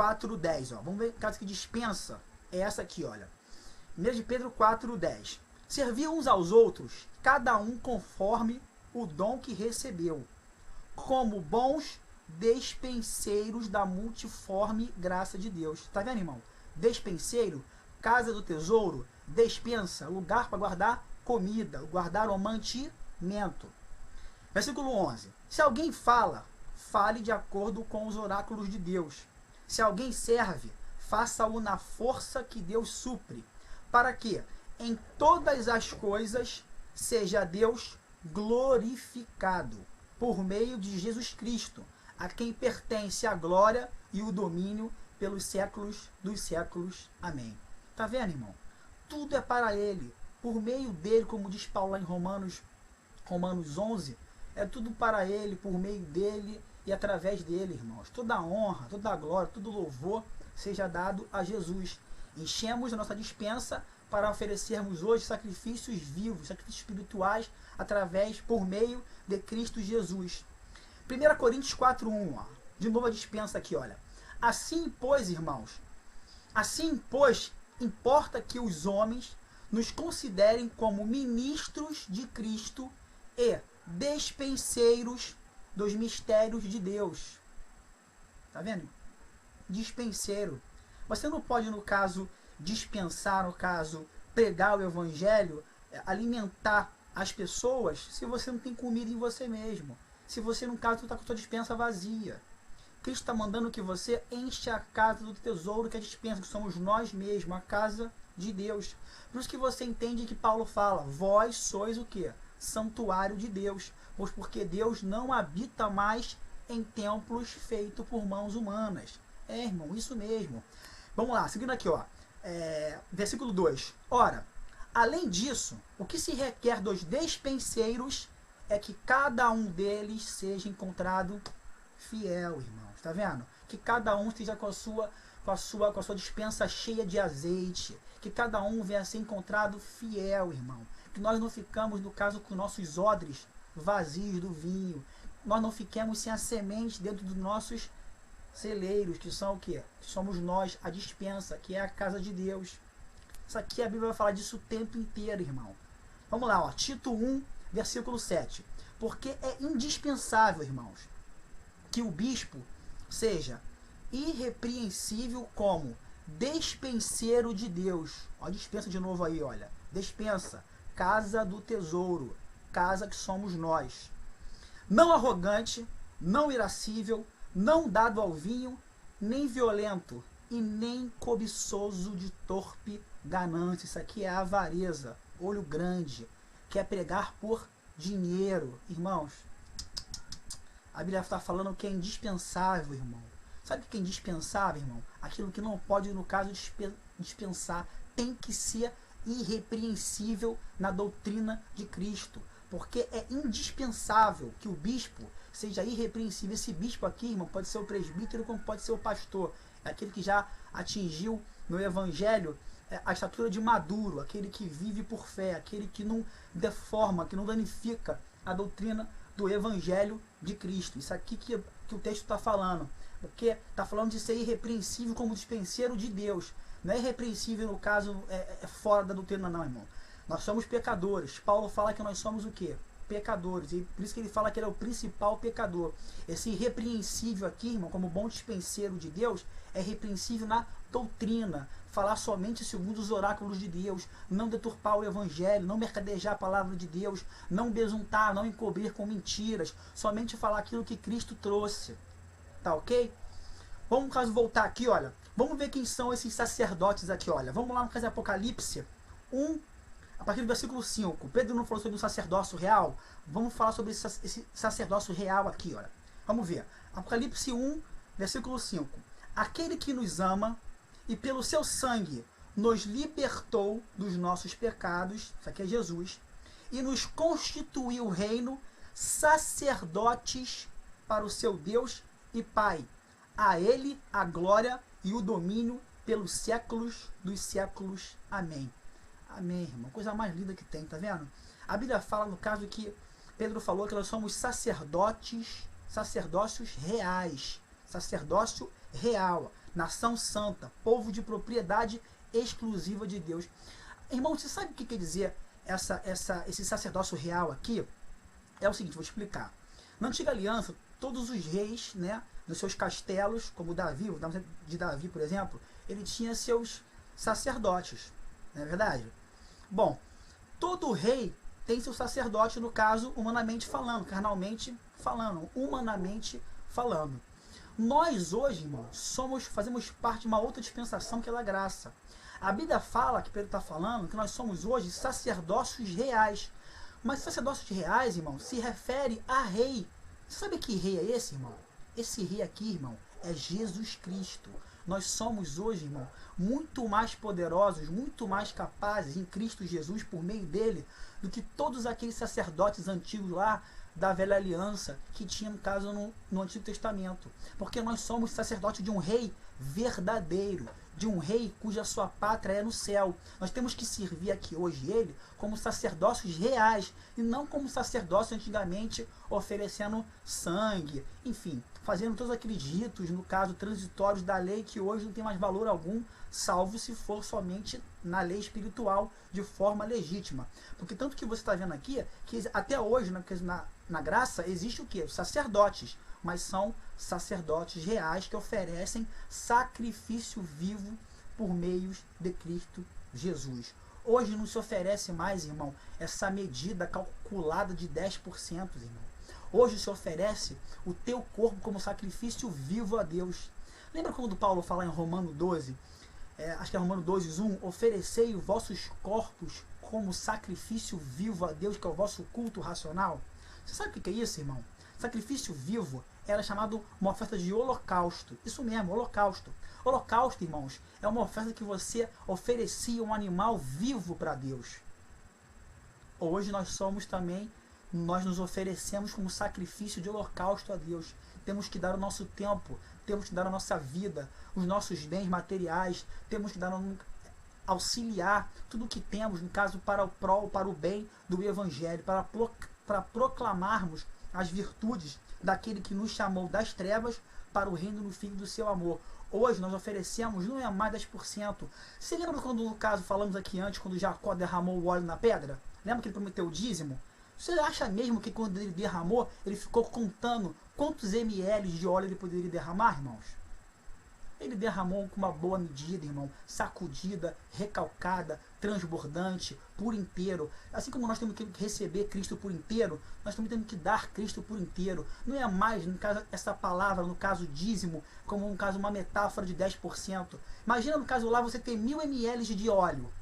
4:10, ó. Vamos ver caso que dispensa. É essa aqui, olha. 1 de Pedro 4:10. Servir uns aos outros, cada um conforme o dom que recebeu, como bons despenseiros da multiforme graça de Deus. Tá vendo, irmão? Despenseiro, casa do tesouro, despensa, lugar para guardar comida, guardar o mantimento. Versículo 11. Se alguém fala, fale de acordo com os oráculos de Deus. Se alguém serve, faça-o na força que Deus supre, para que em todas as coisas seja Deus glorificado, por meio de Jesus Cristo, a quem pertence a glória e o domínio pelos séculos dos séculos. Amém. Tá vendo, irmão? Tudo é para Ele, por meio dele, como diz Paulo lá em Romanos 11, é tudo para Ele, por meio dele e através dele, irmãos. Toda a honra, toda a glória, todo louvor seja dado a Jesus. Enchemos a nossa despensa para oferecermos hoje sacrifícios vivos, sacrifícios espirituais, por meio de Cristo Jesus. 1 Coríntios 4:1, ó. De novo a dispensa aqui, olha. Assim, pois, irmãos, importa que os homens nos considerem como ministros de Cristo e despenseiros dos mistérios de Deus. Tá vendo? Dispenseiro. Você não pode, no caso, dispensar, no caso, pregar o evangelho, alimentar as pessoas, se você não tem comida em você mesmo. Se você, no caso, está com a sua dispensa vazia. Cristo está mandando que você enche a casa do tesouro, que é a dispensa, que somos nós mesmos, a casa de Deus. Por isso que você entende que Paulo fala, vós sois o quê? Santuário de Deus. Pois porque Deus não habita mais em templos feitos por mãos humanas. É, irmão, isso mesmo. Vamos lá, seguindo aqui, ó. Versículo 2. Ora, além disso, o que se requer dos despenseiros é que cada um deles seja encontrado fiel, irmãos. Tá vendo? Que cada um esteja com a sua dispensa cheia de azeite. Que cada um venha a ser encontrado fiel, irmão. Que nós não ficamos, no caso, com nossos odres vazios do vinho. Nós não fiquemos sem a semente dentro dos nossos celeiros, que são o quê? Que somos nós, a dispensa, que é a casa de Deus. Isso aqui a Bíblia vai falar disso o tempo inteiro, irmão. Vamos lá, ó. Tito 1, versículo 7. Porque é indispensável, irmãos, que o bispo seja irrepreensível como despenseiro de Deus. Ó, dispensa de novo aí, olha. Despensa, casa do tesouro, casa que somos nós. Não arrogante, não irascível, não dado ao vinho, nem violento, e nem cobiçoso de torpe ganância. Isso aqui é avareza, olho grande, quer pregar por dinheiro. Irmãos, a Bíblia está falando que é indispensável, irmão. Sabe o que é indispensável, irmão? Aquilo que não pode, no caso, dispensar. Tem que ser irrepreensível na doutrina de Cristo. Porque é indispensável que o bispo seja irrepreensível. Esse bispo aqui, irmão, pode ser o presbítero como pode ser o pastor. É aquele que já atingiu no evangelho a estatura de maduro, aquele que vive por fé, aquele que não deforma, que não danifica a doutrina do evangelho de Cristo. Isso aqui que o texto está falando. Porque está falando de ser irrepreensível como dispenseiro de Deus. Não é irrepreensível, no caso, fora da doutrina, não, irmão. Nós somos pecadores. Paulo fala que nós somos o quê? Pecadores. E por isso que ele fala que ele é o principal pecador. Esse irrepreensível aqui, irmão, como bom dispenseiro de Deus, é repreensível na doutrina. Falar somente segundo os oráculos de Deus. Não deturpar o evangelho. Não mercadejar a palavra de Deus. Não besuntar, não encobrir com mentiras. Somente falar aquilo que Cristo trouxe. Tá ok? Vamos, no caso, voltar aqui, olha. Vamos ver quem são esses sacerdotes aqui, olha. Vamos lá no caso de Apocalipse 1, a partir do versículo 5. Pedro não falou sobre o sacerdócio real? Vamos falar sobre esse sacerdócio real aqui, olha. Vamos ver. Apocalipse 1, versículo 5. Aquele que nos ama e pelo seu sangue nos libertou dos nossos pecados, isso aqui é Jesus, e nos constituiu reino, sacerdotes para o seu Deus e Pai. A ele a glória e o domínio pelos séculos dos séculos. Amém. Amém, irmão. Coisa mais linda que tem, tá vendo? A Bíblia fala, no caso que Pedro falou, que nós somos sacerdócios reais. Sacerdócio real. nação santa, povo de propriedade exclusiva de Deus. Irmão, você sabe o que quer dizer esse sacerdócio real aqui? É o seguinte, vou explicar. Na antiga aliança, todos os reis, né, nos seus castelos, como Davi, de Davi, por exemplo, ele tinha seus sacerdotes, não é verdade? Bom, todo rei tem seu sacerdote, no caso, humanamente falando, carnalmente falando, humanamente falando. Nós hoje, irmãos, fazemos parte de uma outra dispensação que é a graça. A Bíblia fala, que Pedro está falando, que nós somos hoje sacerdócios reais. Mas sacerdócios reais, irmão, se refere a rei. Você sabe que rei é esse, irmão? Esse rei aqui, irmão, é Jesus Cristo. Nós somos hoje, irmão, muito mais poderosos, muito mais capazes em Cristo Jesus, por meio dele, do que todos aqueles sacerdotes antigos lá da velha aliança que tinha, no caso, no Antigo Testamento. Porque nós somos sacerdotes de um rei verdadeiro, de um rei cuja sua pátria é no céu. Nós temos que servir aqui hoje ele como sacerdócios reais e não como sacerdócio antigamente oferecendo sangue, enfim, fazendo todos aqueles ritos, no caso, transitórios da lei que hoje não tem mais valor algum, salvo se for somente na lei espiritual de forma legítima. Porque tanto que você está vendo aqui, que até hoje, na graça, existe o quê? Os sacerdotes, mas são sacerdotes reais que oferecem sacrifício vivo por meios de Cristo Jesus. Hoje não se oferece mais, irmão, essa medida calculada de 10%, irmão. Hoje se oferece o teu corpo como sacrifício vivo a Deus. Lembra quando Paulo fala em Romano 12? Acho que é Romano 12:1, oferecei os vossos corpos como sacrifício vivo a Deus, que é o vosso culto racional. Você sabe o que é isso, irmão? Sacrifício vivo era chamado uma oferta de holocausto. Isso mesmo, holocausto. Holocausto, irmãos, é uma oferta que você oferecia um animal vivo para Deus. Hoje nós nos oferecemos como sacrifício de holocausto a Deus. Temos que dar o nosso tempo, temos que dar a nossa vida, os nossos bens materiais, temos que auxiliar tudo o que temos, no caso, para o bem do Evangelho, para proclamarmos as virtudes daquele que nos chamou das trevas para o reino do Filho do seu amor. Hoje nós oferecemos, não é mais 10%. Você lembra quando, no caso, falamos aqui antes, quando Jacó derramou o óleo na pedra? Lembra que ele prometeu o dízimo? Você acha mesmo que quando ele derramou, ele ficou contando quantos ml de óleo ele poderia derramar, irmãos? Ele derramou com uma boa medida, irmão, sacudida, recalcada, transbordante, por inteiro. Assim como nós temos que receber Cristo por inteiro, nós também temos que dar Cristo por inteiro. Não é mais, no caso, essa palavra, no caso dízimo, como no caso uma metáfora de 10%. Imagina, no caso lá, você tem 1000 ml de óleo.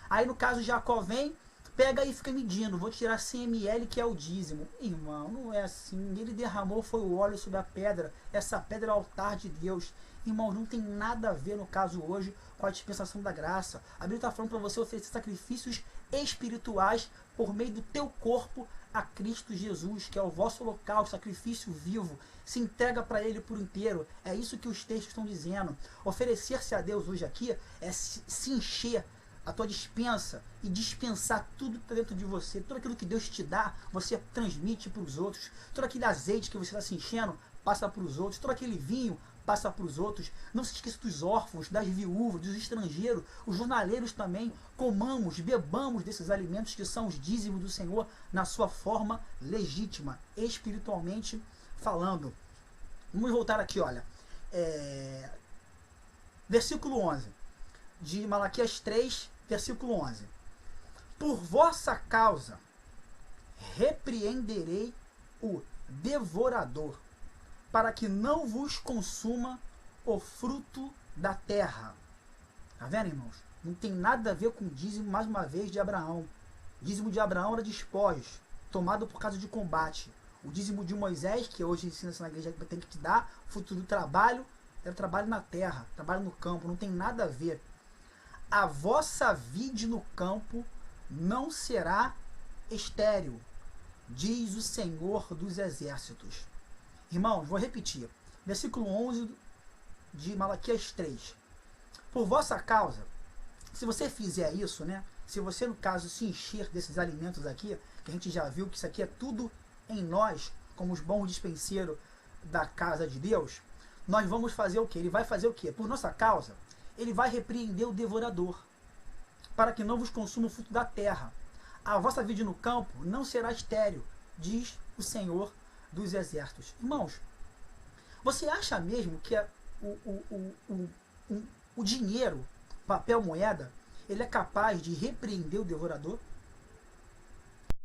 Aí, no caso, Jacó vem, pega e fica medindo, vou tirar 100 ml que é o dízimo. Irmão, não é assim. Ele derramou, foi o óleo sobre a pedra. Essa pedra é o altar de Deus. Irmão, não tem nada a ver, no caso hoje, com a dispensação da graça. A Bíblia está falando para você oferecer sacrifícios espirituais por meio do teu corpo a Cristo Jesus, que é o vosso local, sacrifício vivo. Se entrega para Ele por inteiro. É isso que os textos estão dizendo. Oferecer-se a Deus hoje aqui é se encher a tua dispensa e dispensar tudo que está dentro de você. Tudo aquilo que Deus te dá, você transmite para os outros. Todo aquele azeite que você está se enchendo, passa para os outros. Todo aquele vinho, passa para os outros. Não se esqueça dos órfãos, das viúvas, dos estrangeiros, os jornaleiros também. Comamos, bebamos desses alimentos que são os dízimos do Senhor na sua forma legítima, espiritualmente falando. Vamos voltar aqui, olha. Versículo 11 de Malaquias 3, versículo 11. Por vossa causa repreenderei o devorador, para que não vos consuma o fruto da terra. Tá vendo, irmãos? Não tem nada a ver com o dízimo, mais uma vez, de Abraão. O dízimo de Abraão era despojos, tomado por causa de combate. O dízimo de Moisés, que hoje ensina-se na igreja que tem que te dar, fruto do trabalho, era trabalho na terra, trabalho no campo, não tem nada a ver. A vossa vide no campo não será estéril, diz o Senhor dos Exércitos. Irmãos, vou repetir. Versículo 11 de Malaquias 3. Por vossa causa, se você fizer isso, né? Se você, no caso, se encher desses alimentos aqui, que a gente já viu que isso aqui é tudo em nós, como os bons dispenseiros da casa de Deus, nós vamos fazer o quê? Ele vai fazer o quê? Por nossa causa, ele vai repreender o devorador, para que não vos consuma o fruto da terra. A vossa vida no campo não será estéril, diz o Senhor dos Exércitos. Irmãos, você acha mesmo que o dinheiro, papel, moeda, ele é capaz de repreender o devorador?